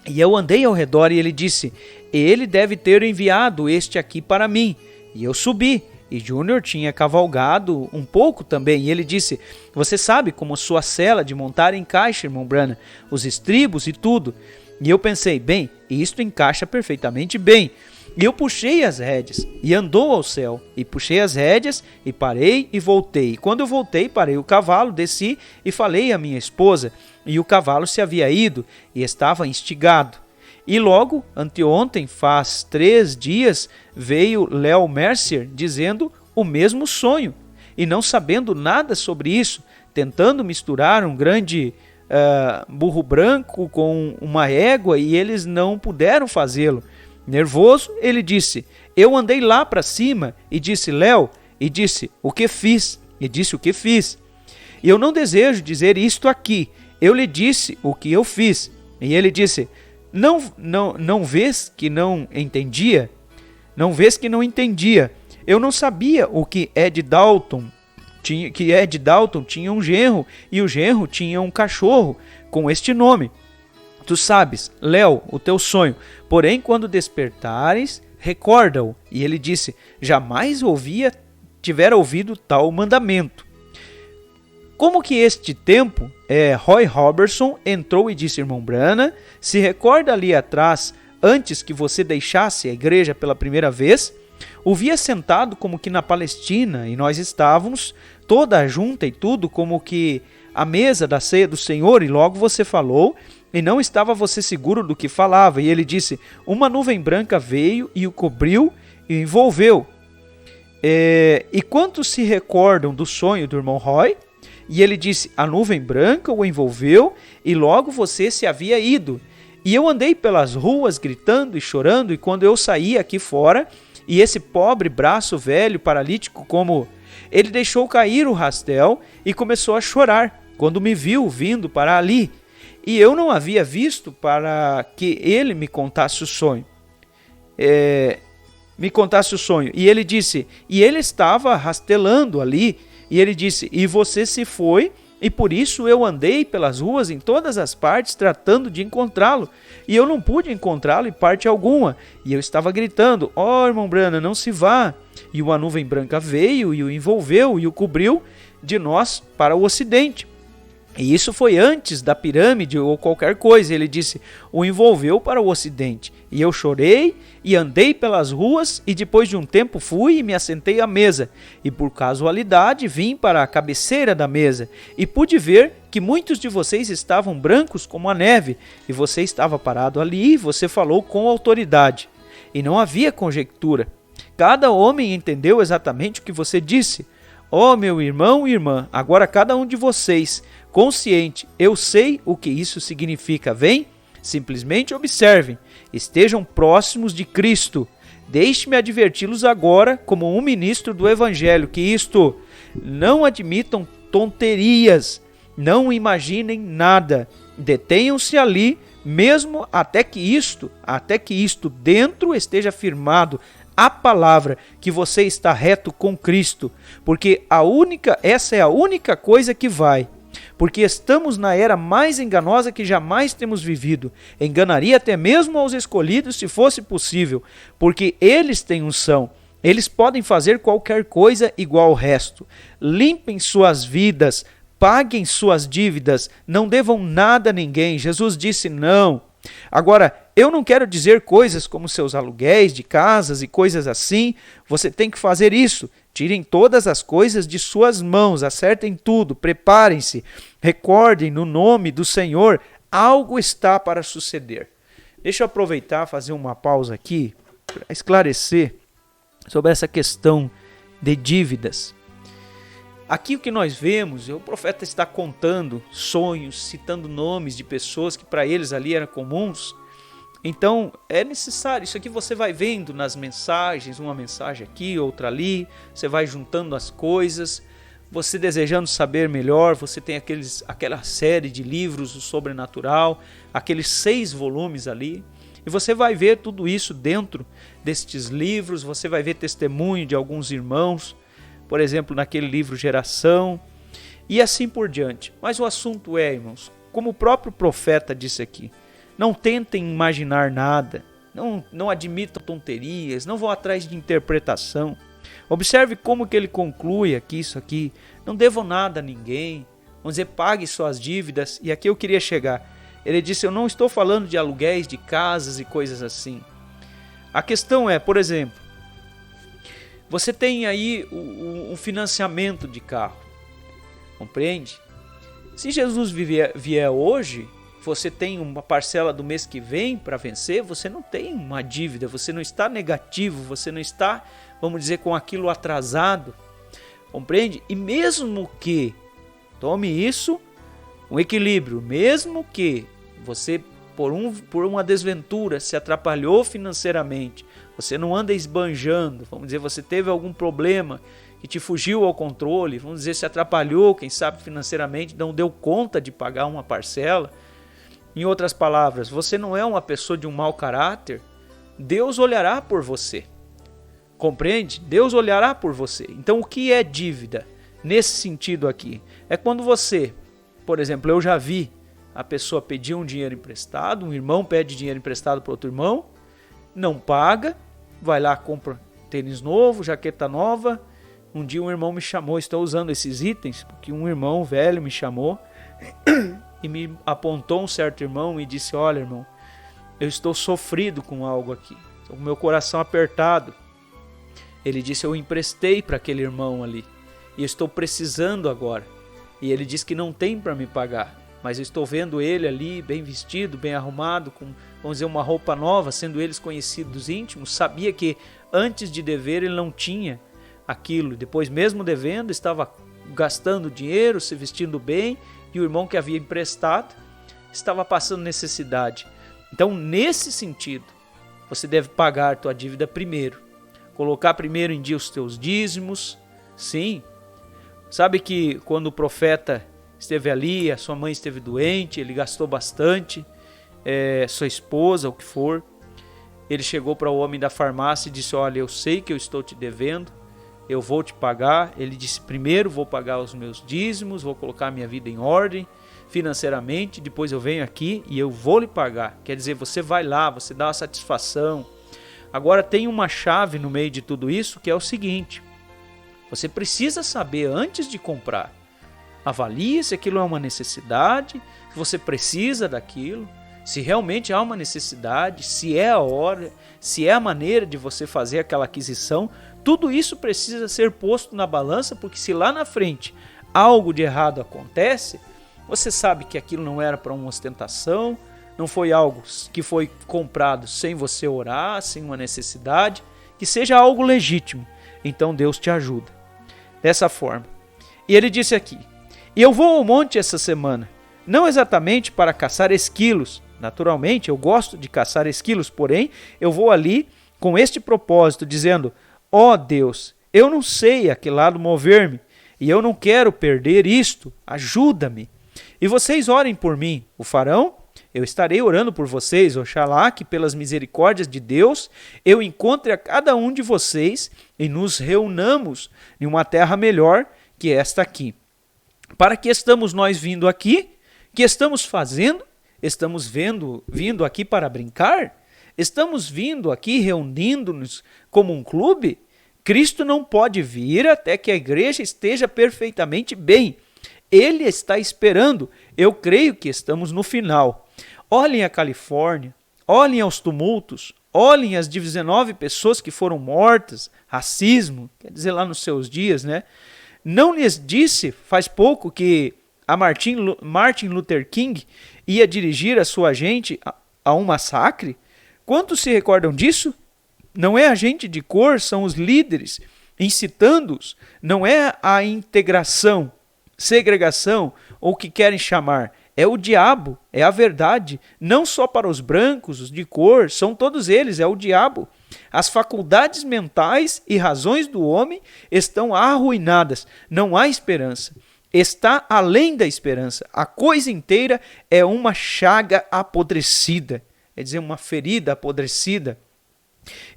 E eu andei ao redor e ele disse: ele deve ter enviado este aqui para mim. E eu subi. E Junior tinha cavalgado um pouco também. E ele disse: você sabe como sua sela de montar encaixa, irmão Branham, os estribos e tudo. E eu pensei: bem, isto encaixa perfeitamente bem. E eu puxei as rédeas e andou ao céu. E puxei as rédeas e parei e voltei. E quando eu voltei, parei o cavalo, desci e falei à minha esposa. E o cavalo se havia ido e estava instigado. E logo, anteontem, faz 3 dias, veio Léo Mercier dizendo o mesmo sonho. E não sabendo nada sobre isso, tentando misturar um grande burro branco com uma égua e eles não puderam fazê-lo. Nervoso, ele disse: eu andei lá para cima e disse: Léo, e disse: o que fiz? E disse: o que fiz? E eu não desejo dizer isto aqui. Eu lhe disse o que eu fiz. E ele disse: não vês que não entendia? Não vês que não entendia? Eu não sabia o que Ed Dalton tinha um genro, e o genro tinha um cachorro com este nome. Tu sabes, Léo, o teu sonho. Porém, quando despertares, recorda-o. E ele disse: jamais tivera ouvido tal mandamento. Como que este tempo, Roy Robertson entrou e disse: irmão Branham, se recorda ali atrás, antes que você deixasse a igreja pela primeira vez? O via sentado como que na Palestina, e nós estávamos toda junta e tudo, como que a mesa da ceia do Senhor, e logo você falou, e não estava você seguro do que falava. E ele disse: uma nuvem branca veio e o cobriu e o envolveu. E quantos se recordam do sonho do irmão Roy? E ele disse: a nuvem branca o envolveu e logo você se havia ido. E eu andei pelas ruas gritando e chorando, e quando eu saí aqui fora, e esse pobre braço velho, paralítico como... Ele deixou cair o rastel e começou a chorar, quando me viu vindo para ali. E eu não havia visto para que ele me contasse o sonho. E ele disse, e ele estava rastelando ali, e ele disse: e você se foi, e por isso eu andei pelas ruas em todas as partes tratando de encontrá-lo, e eu não pude encontrá-lo em parte alguma, e eu estava gritando: ó, irmão Branham, não se vá. E uma nuvem branca veio e o envolveu e o cobriu de nós para o ocidente. E isso foi antes da pirâmide ou qualquer coisa. Ele disse: o envolveu para o ocidente. E eu chorei e andei pelas ruas, e depois de um tempo fui e me assentei à mesa. E por casualidade vim para a cabeceira da mesa, e pude ver que muitos de vocês estavam brancos como a neve, e você estava parado ali, e você falou com autoridade. E não havia conjectura. Cada homem entendeu exatamente o que você disse. Ó, meu irmão e irmã, agora cada um de vocês, consciente, eu sei o que isso significa. Vem, simplesmente observem, estejam próximos de Cristo. Deixe-me adverti-los agora, como um ministro do Evangelho, que isto, não admitam tonterias, não imaginem nada, detenham-se ali, mesmo até que isto dentro esteja firmado a palavra, que você está reto com Cristo, porque essa é a única coisa que vai. Porque estamos na era mais enganosa que jamais temos vivido. Enganaria até mesmo aos escolhidos se fosse possível, porque eles têm unção. Eles podem fazer qualquer coisa igual ao resto. Limpem suas vidas, paguem suas dívidas, não devam nada a ninguém. Jesus disse não. Agora, eu não quero dizer coisas como seus aluguéis de casas e coisas assim. Você tem que fazer isso. Tirem todas as coisas de suas mãos, acertem tudo, preparem-se, recordem no nome do Senhor, algo está para suceder. Deixa eu aproveitar, fazer uma pausa aqui, para esclarecer sobre essa questão de dívidas. Aqui o que nós vemos, o profeta está contando sonhos, citando nomes de pessoas que para eles ali eram comuns. Então é necessário, isso aqui você vai vendo nas mensagens, uma mensagem aqui, outra ali, você vai juntando as coisas, você desejando saber melhor, você tem aquela série de livros do sobrenatural, aqueles 6 volumes ali, e você vai ver tudo isso dentro destes livros, você vai ver testemunho de alguns irmãos, por exemplo, naquele livro Geração, e assim por diante. Mas o assunto é, irmãos, como o próprio profeta disse aqui, não tentem imaginar nada, não admitam tonterias, não vão atrás de interpretação. Observe como que ele conclui aqui, isso aqui, não devam nada a ninguém, vamos dizer, pague suas dívidas, e aqui eu queria chegar. Ele disse, eu não estou falando de aluguéis de casas e coisas assim. A questão é, por exemplo, você tem aí um financiamento de carro, compreende? Se Jesus vier hoje, você tem uma parcela do mês que vem para vencer, você não tem uma dívida, você não está negativo, você não está, vamos dizer, com aquilo atrasado, compreende? E mesmo que tome isso Um equilíbrio, mesmo que você, por uma desventura, se atrapalhou financeiramente, você não anda esbanjando, vamos dizer, você teve algum problema que te fugiu ao controle, vamos dizer, se atrapalhou, quem sabe financeiramente, não deu conta de pagar uma parcela. Em outras palavras, você não é uma pessoa de um mau caráter, Deus olhará por você. Compreende? Deus olhará por você. Então, o que é dívida? Nesse sentido aqui, é quando você, por exemplo, eu já vi a pessoa pedir um dinheiro emprestado, um irmão pede dinheiro emprestado para outro irmão, não paga, vai lá, compra tênis novo, jaqueta nova. Um dia um irmão me chamou, estou usando esses itens, porque um irmão velho me chamou e me apontou um certo irmão e disse: olha, irmão, eu estou sofrido com algo aqui, estou com meu coração apertado. Ele disse: eu emprestei para aquele irmão ali e eu estou precisando agora. E ele disse que não tem para me pagar, mas eu estou vendo ele ali bem vestido, bem arrumado, com, vamos dizer, uma roupa nova, sendo eles conhecidos íntimos. Sabia que antes de dever ele não tinha aquilo, depois mesmo devendo estava gastando dinheiro, se vestindo bem, e o irmão que havia emprestado estava passando necessidade. Então, nesse sentido, você deve pagar a tua dívida primeiro, colocar primeiro em dia os teus dízimos. Sim, sabe que quando o profeta esteve ali, a sua mãe esteve doente, ele gastou bastante, sua esposa, o que for, ele chegou para o homem da farmácia e disse: olha, eu sei que eu estou te devendo, eu vou te pagar. Ele disse: primeiro vou pagar os meus dízimos, vou colocar minha vida em ordem financeiramente, depois eu venho aqui e eu vou lhe pagar. Quer dizer, você vai lá, você dá uma satisfação. Agora tem uma chave no meio de tudo isso, que é o seguinte: você precisa saber antes de comprar. Avalie se aquilo é uma necessidade, se você precisa daquilo, se realmente há uma necessidade, se é a hora, se é a maneira de você fazer aquela aquisição. Tudo isso precisa ser posto na balança, porque se lá na frente algo de errado acontece, você sabe que aquilo não era para uma ostentação, não foi algo que foi comprado sem você orar, sem uma necessidade, que seja algo legítimo. Então Deus te ajuda dessa forma. E ele disse aqui: e eu vou ao monte essa semana, não exatamente para caçar esquilos. Naturalmente, eu gosto de caçar esquilos, porém, eu vou ali com este propósito, dizendo: ó Deus, eu não sei a que lado mover-me, e eu não quero perder isto, ajuda-me. E vocês orem por mim, o farão? Eu estarei orando por vocês, oxalá que pelas misericórdias de Deus eu encontre a cada um de vocês e nos reunamos em uma terra melhor que esta aqui. Para que estamos nós vindo aqui? Que estamos fazendo? Estamos vindo aqui para brincar? Estamos vindo aqui reunindo-nos como um clube? Cristo não pode vir até que a igreja esteja perfeitamente bem. Ele está esperando. Eu creio que estamos no final. Olhem a Califórnia, olhem aos tumultos, olhem as 19 pessoas que foram mortas, racismo, quer dizer, lá nos seus dias, né? Não lhes disse faz pouco que a Martin Luther King ia dirigir a sua gente a um massacre? Quantos se recordam disso? Não é a gente de cor, são os líderes incitando-os. Não é a integração, segregação ou o que querem chamar. É o diabo, é a verdade. Não só para os brancos, os de cor, são todos eles, é o diabo. As faculdades mentais e razões do homem estão arruinadas. Não há esperança. Está além da esperança. A coisa inteira é uma chaga apodrecida. Quer dizer, uma ferida apodrecida.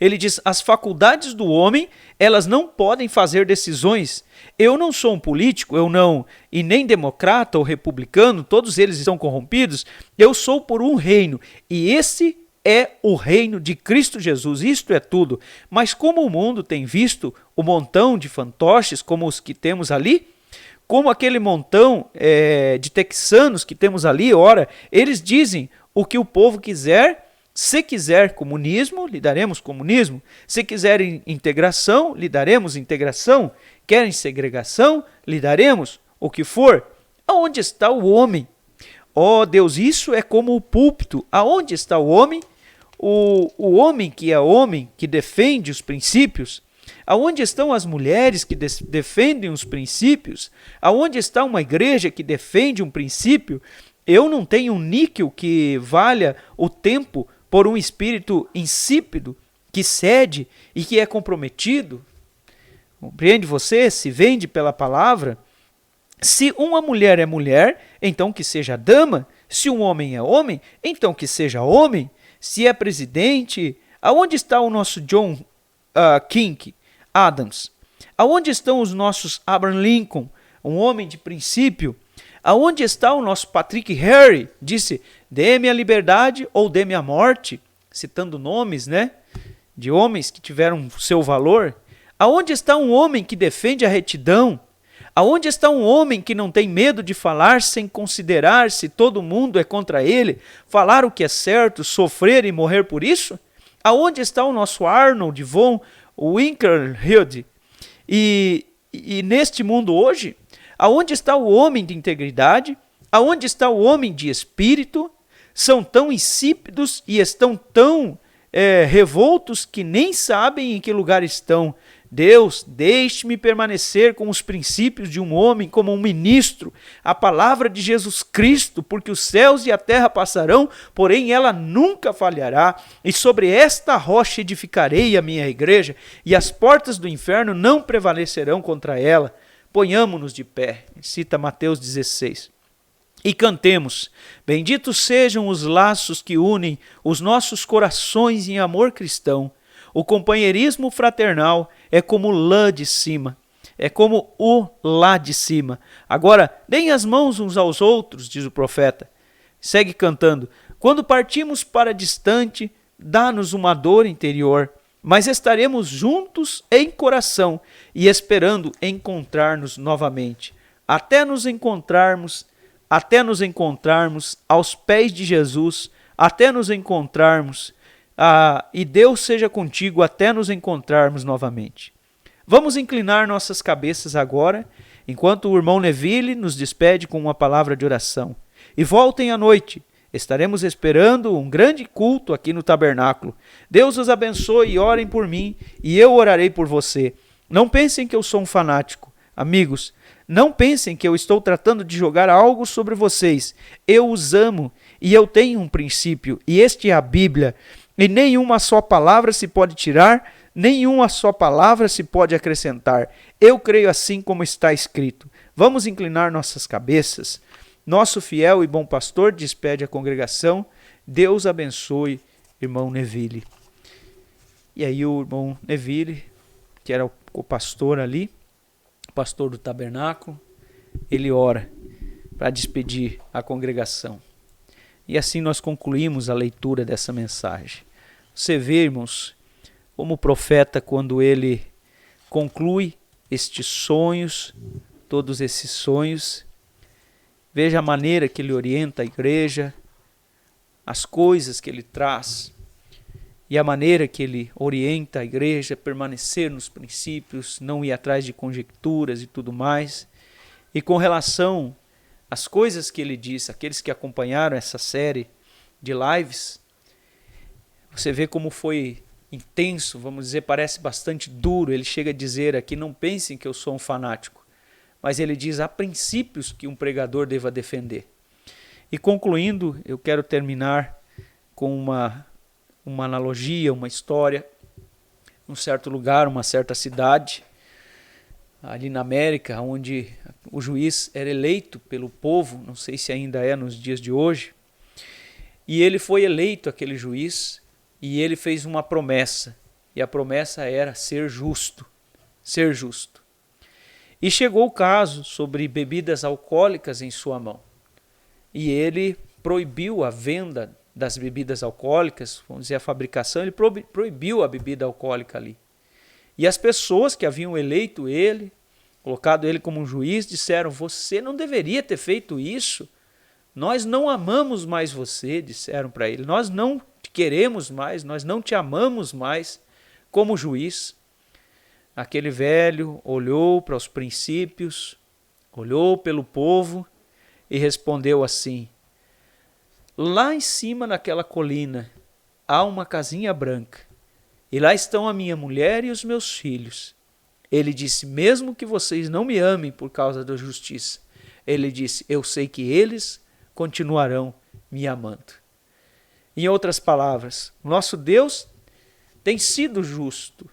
Ele diz: as faculdades do homem, elas não podem fazer decisões. Eu não sou um político, eu não, e nem democrata ou republicano, todos eles estão corrompidos. Eu sou por um reino, e esse é o reino de Cristo Jesus. Isto é tudo. Mas como o mundo tem visto o montão de fantoches como os que temos ali, como aquele montão de texanos que temos ali, ora, eles dizem o que o povo quiser. Se quiser comunismo, lhe daremos comunismo. Se quiserem integração, lhe daremos integração. Querem segregação, lhe daremos o que for. Aonde está o homem? Oh Deus, isso é como o púlpito. Aonde está o homem? O homem, que defende os princípios. Aonde estão as mulheres que defendem os princípios? Aonde está uma igreja que defende um princípio? Eu não tenho um níquel que valha o tempo por um espírito insípido, que cede e que é comprometido. Compreende você? Se vende pela palavra. Se uma mulher é mulher, então que seja dama. Se um homem é homem, então que seja homem. Se é presidente, aonde está o nosso John King Adams? Aonde estão os nossos Abraham Lincoln, um homem de princípio? Aonde está o nosso Patrick Henry? Disse, dê-me a liberdade ou dê-me a morte, citando nomes, né, de homens que tiveram seu valor. Aonde está um homem que defende a retidão? Aonde está um homem que não tem medo de falar sem considerar se todo mundo é contra ele, falar o que é certo, sofrer e morrer por isso? Aonde está o nosso Arnold von Winkelried? E neste mundo hoje, aonde está o homem de integridade? Aonde está o homem de espírito? São tão insípidos e estão tão revoltos que nem sabem em que lugar estão. Deus, deixe-me permanecer com os princípios de um homem como um ministro, a palavra de Jesus Cristo, porque os céus e a terra passarão, porém ela nunca falhará, e sobre esta rocha edificarei a minha igreja, e as portas do inferno não prevalecerão contra ela. Ponhamo-nos de pé, cita Mateus 16. E cantemos, benditos sejam os laços que unem os nossos corações em amor cristão. O companheirismo fraternal é como lã de cima, é como o lá de cima. Agora, deem as mãos uns aos outros, diz o profeta. Segue cantando, quando partimos para distante, dá-nos uma dor interior, mas estaremos juntos em coração e esperando encontrar-nos novamente, até nos encontrarmos aos pés de Jesus, até nos encontrarmos, e Deus seja contigo até nos encontrarmos novamente. Vamos inclinar nossas cabeças agora, enquanto o irmão Neville nos despede com uma palavra de oração. E voltem à noite, estaremos esperando um grande culto aqui no tabernáculo. Deus os abençoe e orem por mim, e eu orarei por você. Não pensem que eu sou um fanático. Amigos, não pensem que eu estou tratando de jogar algo sobre vocês. Eu os amo e eu tenho um princípio, e este é a Bíblia. E nenhuma só palavra se pode tirar, nenhuma só palavra se pode acrescentar. Eu creio assim como está escrito. Vamos inclinar nossas cabeças. Nosso fiel e bom pastor despede a congregação. Deus abençoe, irmão Neville. E aí o irmão Neville, que era o pastor ali, pastor do tabernáculo, ele ora para despedir a congregação. E assim nós concluímos a leitura dessa mensagem. Você vê, irmãos, como o profeta, quando ele conclui estes sonhos, todos esses sonhos, veja a maneira que ele orienta a igreja, as coisas que ele traz, e a maneira que ele orienta a igreja a permanecer nos princípios, não ir atrás de conjecturas e tudo mais. E com relação às coisas que ele diz, aqueles que acompanharam essa série de lives, você vê como foi intenso, vamos dizer, parece bastante duro. Ele chega a dizer aqui, não pensem que eu sou um fanático, mas ele diz, há princípios que um pregador deva defender. E concluindo, eu quero terminar com uma analogia, uma história. Um certo lugar, uma certa cidade, ali na América, onde o juiz era eleito pelo povo, não sei se ainda é nos dias de hoje, e ele foi eleito, aquele juiz, e ele fez uma promessa, e a promessa era ser justo, ser justo. E chegou o caso sobre bebidas alcoólicas em sua mão, e ele proibiu a venda das bebidas alcoólicas, vamos dizer a fabricação, ele proibiu a bebida alcoólica ali. E as pessoas que haviam eleito ele, colocado ele como um juiz, disseram, você não deveria ter feito isso, nós não amamos mais você, disseram para ele, nós não te queremos mais, nós não te amamos mais como juiz. Aquele velho olhou para os princípios, olhou pelo povo e respondeu assim, lá em cima naquela colina há uma casinha branca, e lá estão a minha mulher e os meus filhos, Ele disse, mesmo que vocês não me amem por causa da justiça, ele disse, eu sei que eles continuarão me amando. Em outras palavras, nosso Deus tem sido justo.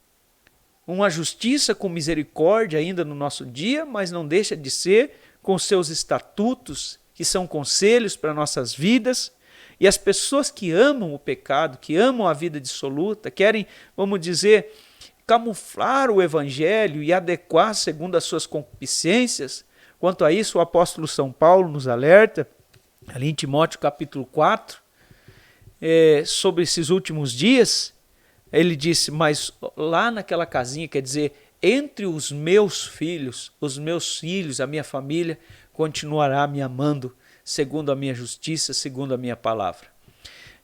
Uma justiça com misericórdia ainda no nosso dia, mas não deixa de ser com seus estatutos, que são conselhos para nossas vidas. E as pessoas que amam o pecado, que amam a vida dissoluta, querem, vamos dizer, camuflar o evangelho e adequar segundo as suas concupiscências. Quanto a isso, o apóstolo São Paulo nos alerta, ali em Timóteo capítulo 4, sobre esses últimos dias. Ele disse, mas lá naquela casinha, quer dizer, entre os meus filhos, a minha família, continuará me amando segundo a minha justiça, segundo a minha palavra.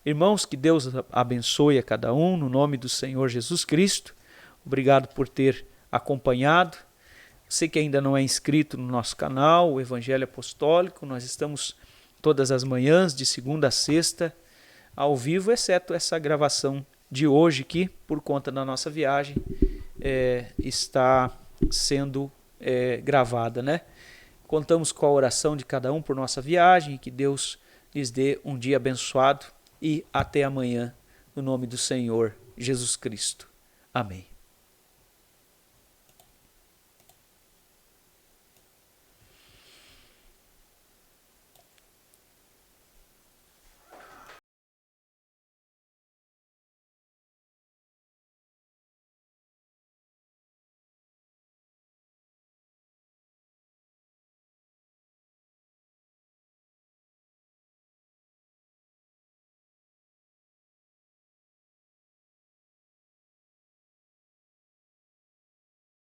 Irmãos, que Deus abençoe a cada um, no nome do Senhor Jesus Cristo. Obrigado por ter acompanhado. Você que ainda não é inscrito no nosso canal, o Evangelho Apostólico, nós estamos todas as manhãs, de segunda a sexta, ao vivo, exceto essa gravação de hoje que, por conta da nossa viagem, está sendo gravada, né? Contamos com a oração de cada um por nossa viagem, que Deus lhes dê um dia abençoado e até amanhã, no nome do Senhor Jesus Cristo. Amém.